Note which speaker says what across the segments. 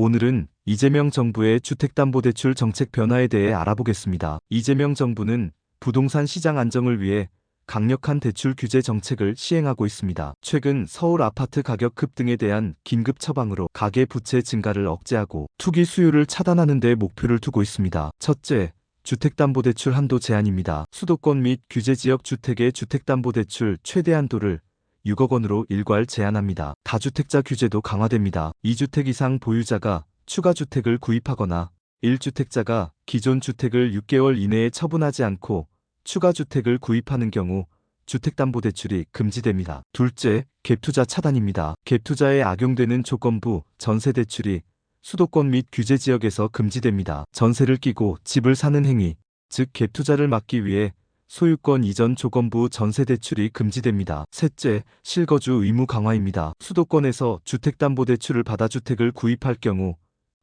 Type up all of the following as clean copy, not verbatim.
Speaker 1: 오늘은 이재명 정부의 주택담보대출 정책 변화에 대해 알아보겠습니다. 이재명 정부는 부동산 시장 안정을 위해 강력한 대출 규제 정책을 시행하고 있습니다. 최근 서울 아파트 가격 급등에 대한 긴급 처방으로 가계 부채 증가를 억제하고 투기 수요를 차단하는 데 목표를 두고 있습니다. 첫째, 주택담보대출 한도 제한입니다. 수도권 및 규제지역 주택의 주택담보대출 최대 한도를 6억 원으로 일괄 제한합니다. 다주택자 규제도 강화됩니다. 2주택 이상 보유자가 추가 주택을 구입하거나 1주택자가 기존 주택을 6개월 이내에 처분하지 않고 추가 주택을 구입하는 경우 주택담보대출이 금지됩니다. 둘째, 갭투자 차단입니다. 갭투자에 악용되는 조건부 전세대출이 수도권 및 규제지역에서 금지됩니다. 전세를 끼고 집을 사는 행위, 즉 갭투자를 막기 위해 소유권 이전 조건부 전세대출이 금지됩니다. 셋째, 실거주 의무 강화입니다. 수도권에서 주택담보대출을 받아 주택을 구입할 경우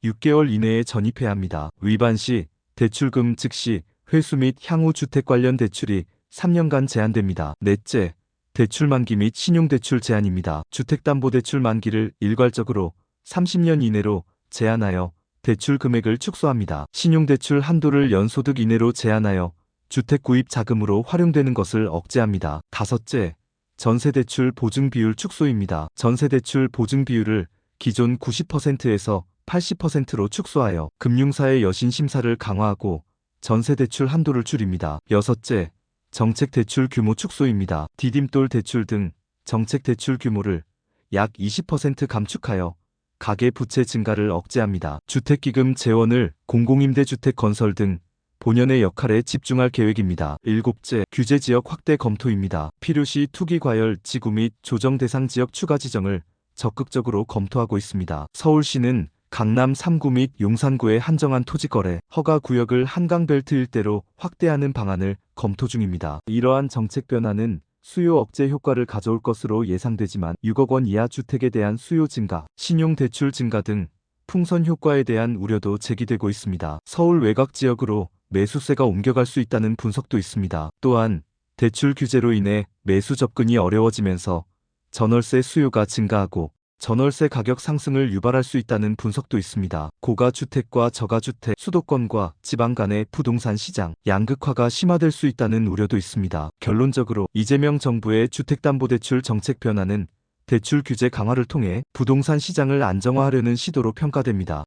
Speaker 1: 6개월 이내에 전입해야 합니다. 위반 시 대출금 즉시 회수 및 향후 주택 관련 대출이 3년간 제한됩니다. 넷째, 대출 만기 및 신용대출 제한입니다. 주택담보대출 만기를 일괄적으로 30년 이내로 제한하여 대출 금액을 축소합니다. 신용대출 한도를 연소득 이내로 제한하여 주택 구입 자금으로 활용되는 것을 억제합니다. 다섯째, 전세대출 보증 비율 축소입니다. 전세대출 보증 비율을 기존 90%에서 80%로 축소하여 금융사의 여신 심사를 강화하고 전세대출 한도를 줄입니다. 여섯째, 정책대출 규모 축소입니다. 디딤돌 대출 등 정책대출 규모를 약 20% 감축하여 가계 부채 증가를 억제합니다. 주택기금 재원을 공공임대주택 건설 등 본연의 역할에 집중할 계획입니다. 일곱째, 규제지역 확대 검토입니다. 필요시 투기 과열 지구 및 조정 대상 지역 추가 지정을 적극적으로 검토하고 있습니다. 서울시는 강남 3구 및 용산구의 한정한 토지거래 허가 구역을 한강벨트 일대로 확대하는 방안을 검토 중입니다. 이러한 정책 변화는 수요 억제 효과를 가져올 것으로 예상되지만 6억 원 이하 주택에 대한 수요 증가, 신용대출 증가 등 풍선 효과에 대한 우려도 제기되고 있습니다. 서울 외곽 지역으로 매수세가 옮겨갈 수 있다는 분석도 있습니다. 또한 대출 규제로 인해 매수 접근이 어려워지면서 전월세 수요가 증가하고 전월세 가격 상승을 유발할 수 있다는 분석도 있습니다. 고가주택과 저가주택, 수도권과 지방 간의 부동산 시장, 양극화가 심화될 수 있다는 우려도 있습니다. 결론적으로 이재명 정부의 주택담보대출 정책 변화는 대출 규제 강화를 통해 부동산 시장을 안정화하려는 시도로 평가됩니다.